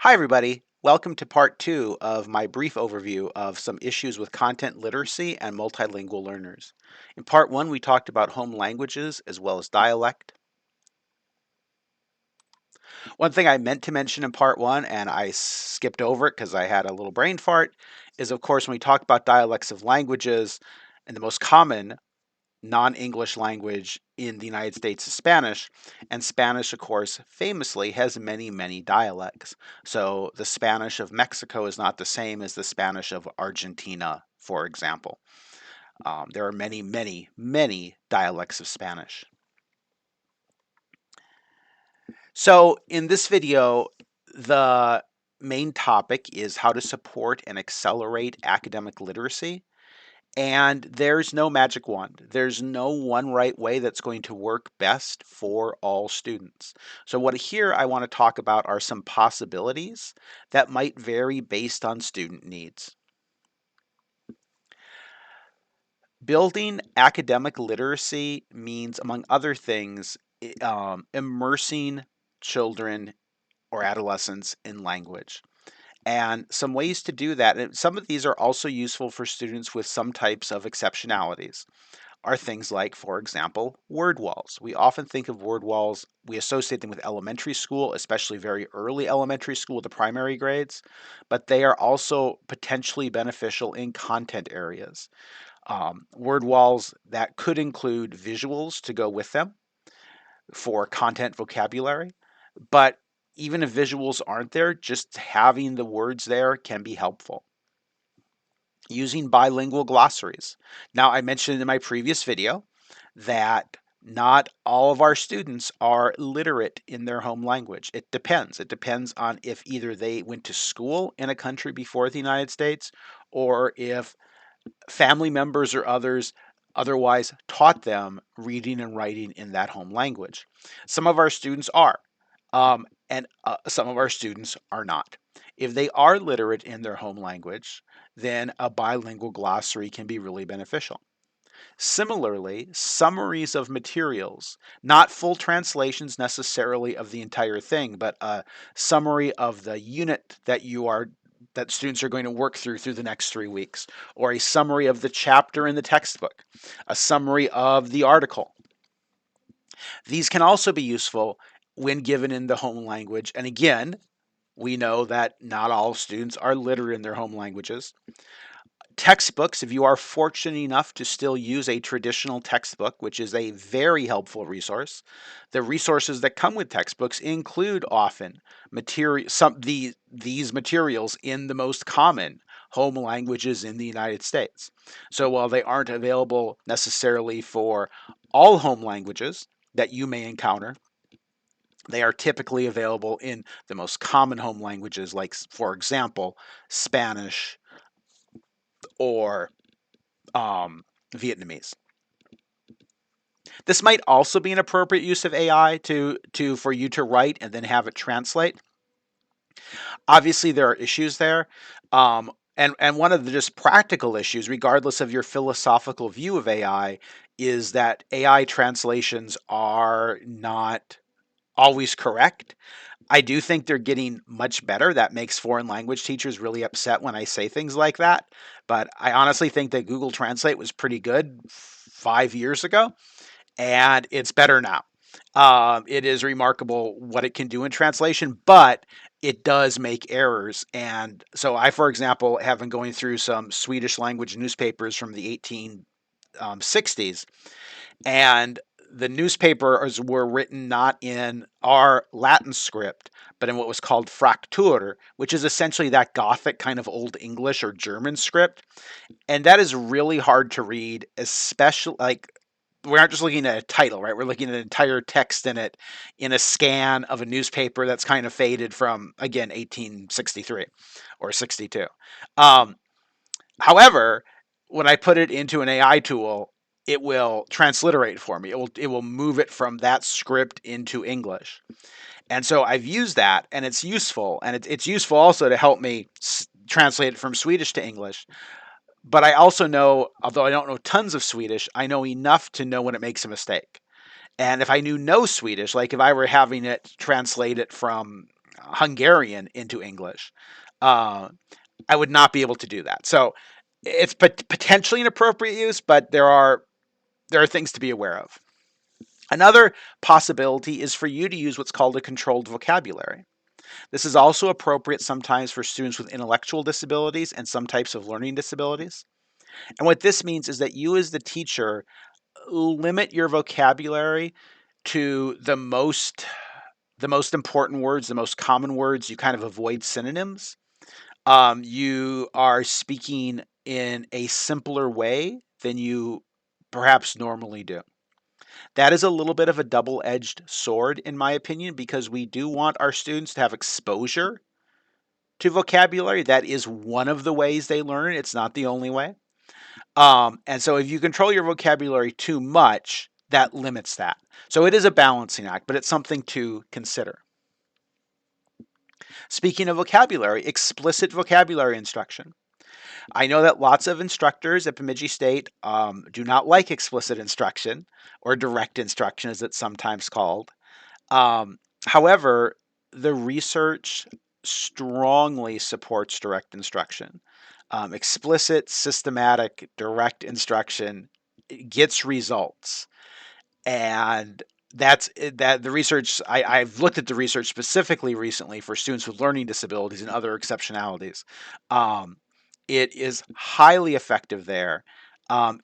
Hi, everybody. Welcome to part two of my brief overview of some issues with content literacy and multilingual learners. In part one, we talked about home languages as well as dialect. One thing I meant to mention in part one, and I skipped over it because I had a little brain fart, is of course when we talk about dialects of languages, and the most common non-English language in the United States is Spanish, and Spanish, of course, famously has many, many dialects. So the Spanish of Mexico is not the same as the Spanish of Argentina, for example. There are many, many, many dialects of Spanish. So in this video, the main topic is how to support and accelerate academic literacy. And there's no magic wand. There's no one right way that's going to work best for all students. So what here I want to talk about are some possibilities that might vary based on student needs. Building academic literacy means, among other things, immersing children or adolescents in language. And some ways to do that, and some of these are also useful for students with some types of exceptionalities, are things like, for example, word walls. We often think of word walls, we associate them with elementary school, especially very early elementary school, the primary grades, but they are also potentially beneficial in content areas. Word walls that could include visuals to go with them for content vocabulary, but even if visuals aren't there, just having the words there can be helpful. Using bilingual glossaries. Now, I mentioned in my previous video that not all of our students are literate in their home language. It depends. It depends on if either they went to school in a country before the United States or if family members or others otherwise taught them reading and writing in that home language. Some of our students are, and some of our students are not. If they are literate in their home language, then a bilingual glossary can be really beneficial. Similarly, summaries of materials, not full translations necessarily of the entire thing, but a summary of the unit that students are going to work through the next 3 weeks, or a summary of the chapter in the textbook, a summary of the article. These can also be useful when given in the home language. And again, we know that not all students are literate in their home languages. Textbooks, if you are fortunate enough to still use a traditional textbook, which is a very helpful resource, the resources that come with textbooks include often these materials in the most common home languages in the United States. So while they aren't available necessarily for all home languages that you may encounter, they are typically available in the most common home languages, like, for example, Spanish or Vietnamese. This might also be an appropriate use of AI for you to write and then have it translate. Obviously, there are issues there. And one of the just practical issues, regardless of your philosophical view of AI, is that AI translations are not always correct. I do think they're getting much better. That makes foreign language teachers really upset when I say things like that. But I honestly think that Google Translate was pretty good 5 years ago, and it's better now. It is remarkable what it can do in translation, but it does make errors. And so I, for example, have been going through some Swedish language newspapers from the 1860s, and the newspapers were written not in our Latin script, but in what was called Fraktur, which is essentially that Gothic kind of Old English or German script. And that is really hard to read, especially like we aren't just looking at a title, right? We're looking at an entire text in it in a scan of a newspaper that's kind of faded from, again, 1863 or 62. Um, However, when I put it into an AI tool, it will transliterate for me. It will move it from that script into English. And so I've used that, and it's useful, and it's useful also to help me translate it from Swedish to English. But I also know, although I don't know tons of Swedish, I know enough to know when it makes a mistake. And if I knew no Swedish, like if I were having it translate it from Hungarian into English. Uh, I would not be able to do that. So it's potentially an appropriate use, but there are things to be aware of. Another possibility is for you to use what's called a controlled vocabulary. This is also appropriate sometimes for students with intellectual disabilities and some types of learning disabilities. And what this means is that you, as the teacher, limit your vocabulary to the most important words, the most common words. You kind of avoid synonyms. You are speaking in a simpler way than you perhaps normally do. That is a little bit of a double edged sword, in my opinion, because we do want our students to have exposure to vocabulary. That is one of the ways they learn. It's not the only way. And so if you control your vocabulary too much, that limits that. So it is a balancing act, but it's something to consider. Speaking of vocabulary, explicit vocabulary instruction. I know that lots of instructors at Bemidji State do not like explicit instruction, or direct instruction as it's sometimes called. However, the research strongly supports direct instruction. Explicit, systematic, direct instruction gets results. And that the research I've looked at the research specifically recently for students with learning disabilities and other exceptionalities. Um, it is highly effective there.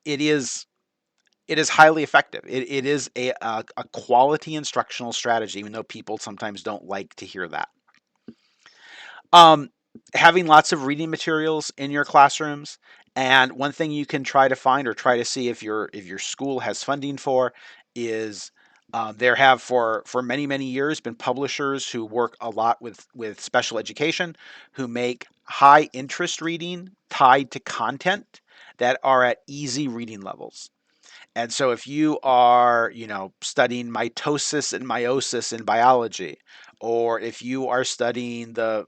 It is highly effective. It is a quality instructional strategy, even though people sometimes don't like to hear that. Um, Having lots of reading materials in your classrooms, and one thing you can try to find or try to see if your school has funding for is there have for many years been publishers who work a lot with special education, who make high interest reading tied to content that are at easy reading levels. And so if you are, studying mitosis and meiosis in biology, or if you are studying the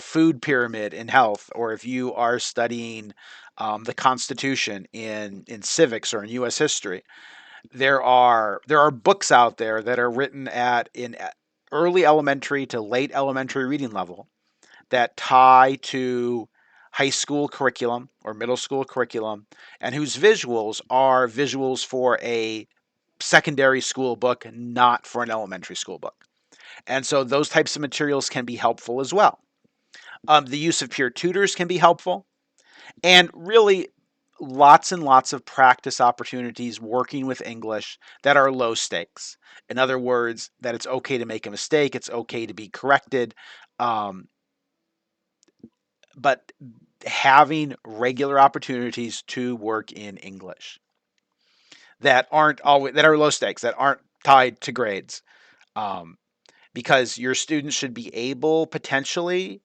food pyramid in health, or if you are studying the Constitution in civics or in U.S. history, there are books out there that are written in early elementary to late elementary reading level that tie to high school curriculum or middle school curriculum, and whose visuals are visuals for a secondary school book, not for an elementary school book. And so those types of materials can be helpful as well. The use of peer tutors can be helpful, and really lots and lots of practice opportunities working with English that are low stakes. In other words, that it's okay to make a mistake, it's okay to be corrected, um, but having regular opportunities to work in English that are low stakes, that aren't tied to grades, um, because your students should be able potentially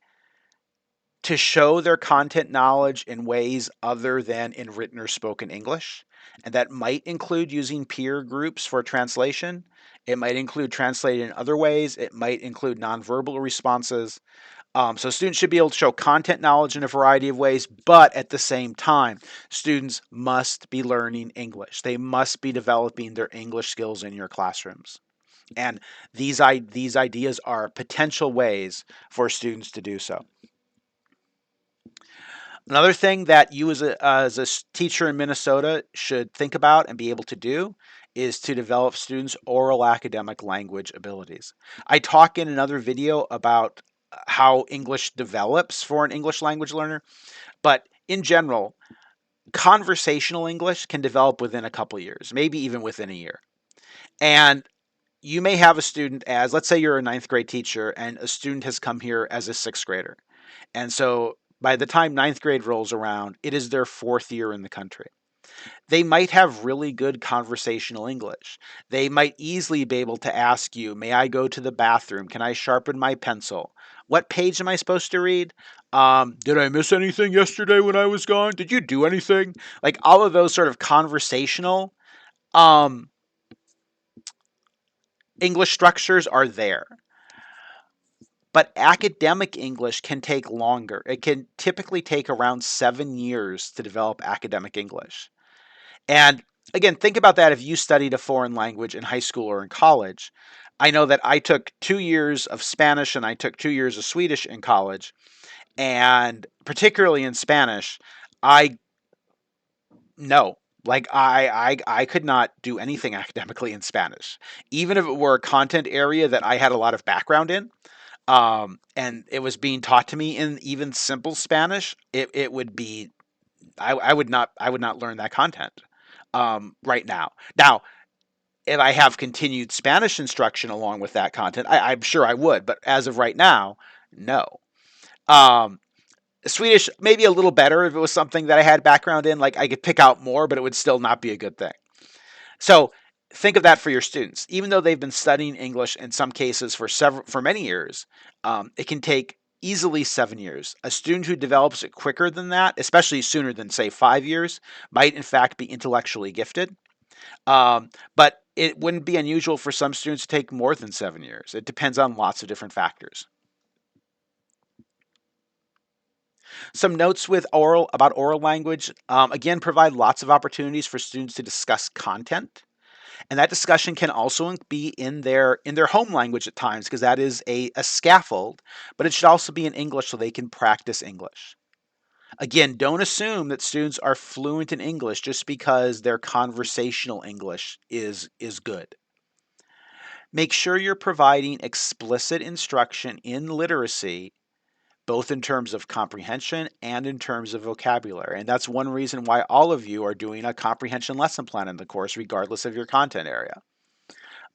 to show their content knowledge in ways other than in written or spoken English. And that might include using peer groups for translation. It might include translating in other ways. It might include nonverbal responses. So students should be able to show content knowledge in a variety of ways, but at the same time, students must be learning English. They must be developing their English skills in your classrooms. And these ideas are potential ways for students to do so. Another thing that you as a teacher in Minnesota should think about and be able to do is to develop students' oral academic language abilities. I talk in another video about how English develops for an English language learner, but in general, conversational English can develop within a couple years, maybe even within a year. And you may have a student as, let's say you're a ninth grade teacher and a student has come here as a sixth grader. And so by the time ninth grade rolls around, it is their fourth year in the country. They might have really good conversational English. They might easily be able to ask you, may I go to the bathroom? Can I sharpen my pencil? What page am I supposed to read? Did I miss anything yesterday when I was gone? Did you do anything? Like all of those sort of conversational um, English structures are there. But academic English can take longer. It can typically take around 7 years to develop academic English. And again, think about that if you studied a foreign language in high school or in college. I know that I took 2 years of Spanish and I took 2 years of Swedish in college, and particularly in Spanish, I no. Like I could not do anything academically in Spanish, even if it were a content area that I had a lot of background in. And it was being taught to me in even simple Spanish. It would be I would not learn that content right now. Now, if I have continued Spanish instruction along with that content, I'm sure I would. But as of right now, no. Um, Swedish maybe a little better if it was something that I had background in. Like I could pick out more, but it would still not be a good thing. So think of that for your students. Even though they've been studying English in some cases for many years, it can take easily 7 years. A student who develops it quicker than that, especially sooner than say 5 years, might in fact be intellectually gifted. But it wouldn't be unusual for some students to take more than 7 years. It depends on lots of different factors. Some notes with oral about oral language. Again, provide lots of opportunities for students to discuss content, and that discussion can also be in their home language at times because that is a scaffold. But it should also be in English so they can practice English. Again, don't assume that students are fluent in English just because their conversational English is good. Make sure you're providing explicit instruction in literacy, both in terms of comprehension and in terms of vocabulary. And that's one reason why all of you are doing a comprehension lesson plan in the course, regardless of your content area.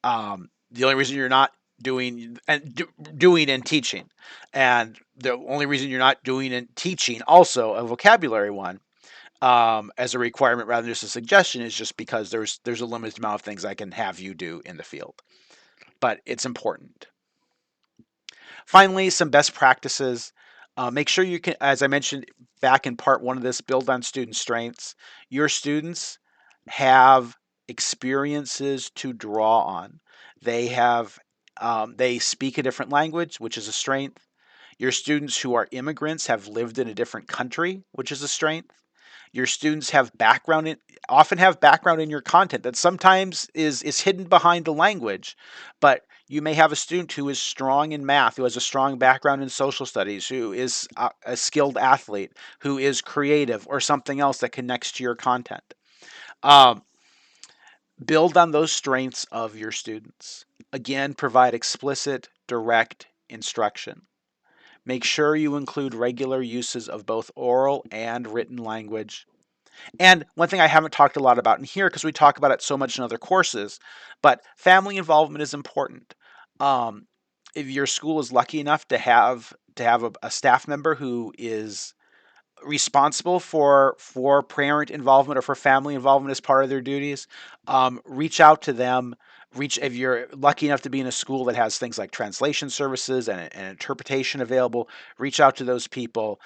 The only reason you're not doing and teaching, and the only reason you're not doing and teaching also a vocabulary one as a requirement rather than just a suggestion is just because there's a limited amount of things I can have you do in the field, but it's important. Finally, some best practices. Make sure you can, as I mentioned back in part one of this, build on student strengths. Your students have experiences to draw on. They have, they speak a different language, which is a strength. Your students who are immigrants have lived in a different country, which is a strength. Your students have often have background in your content that sometimes is hidden behind the language, but you may have a student who is strong in math, who has a strong background in social studies, who is a skilled athlete, who is creative, or something else that connects to your content. Um, Build on those strengths of your students. Again, provide explicit, direct instruction. Make sure you include regular uses of both oral and written language. And one thing I haven't talked a lot about in here, because we talk about it so much in other courses, but family involvement is important. Um, if your school is lucky enough to have a staff member who is responsible for parent involvement or for family involvement as part of their duties, reach out to them. Reach if you're lucky enough to be in a school that has things like translation services and interpretation available. Reach out to those people.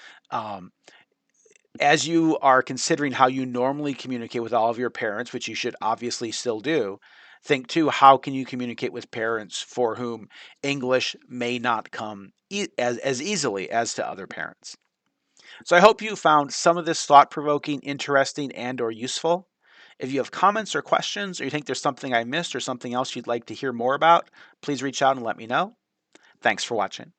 As you are considering how you normally communicate with all of your parents, which you should obviously still do, think too, how can you communicate with parents for whom English may not come as easily as to other parents? So I hope you found some of this thought-provoking, interesting, and or useful. If you have comments or questions, or you think there's something I missed or something else you'd like to hear more about, please reach out and let me know. Thanks for watching.